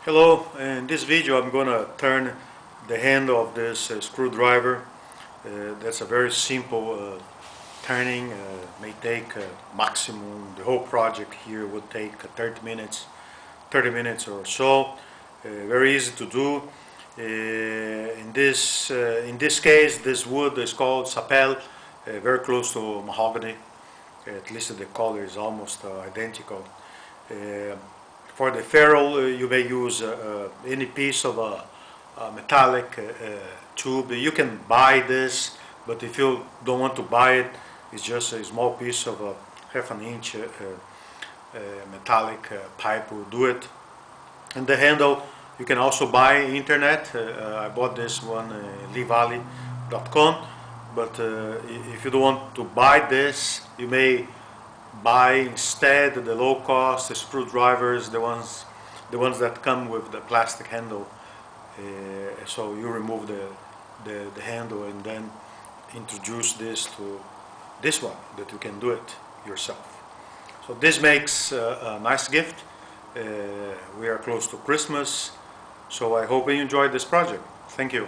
Hello, in this video I'm going to turn the handle of this screwdriver. That's a very simple turning, may take maximum, the whole project here would take 30 minutes or so. Very easy to do. In this case, this wood is called sapel, very close to mahogany. At least the color is almost identical. Uh, for the ferrule, you may use any piece of a metallic tube. You can buy this, but if you don't want to buy it, it's just a small piece of a half an inch metallic pipe will do it. And the handle, you can also buy internet. I bought this one, leevalley.com. But if you don't want to buy this, you may buy instead the low cost screwdrivers, the ones that come with the plastic handle. So you remove the handle and then introduce this to this one that you can do it yourself. So this makes a nice gift. We are close to Christmas, so I hope you enjoyed this project. Thank you.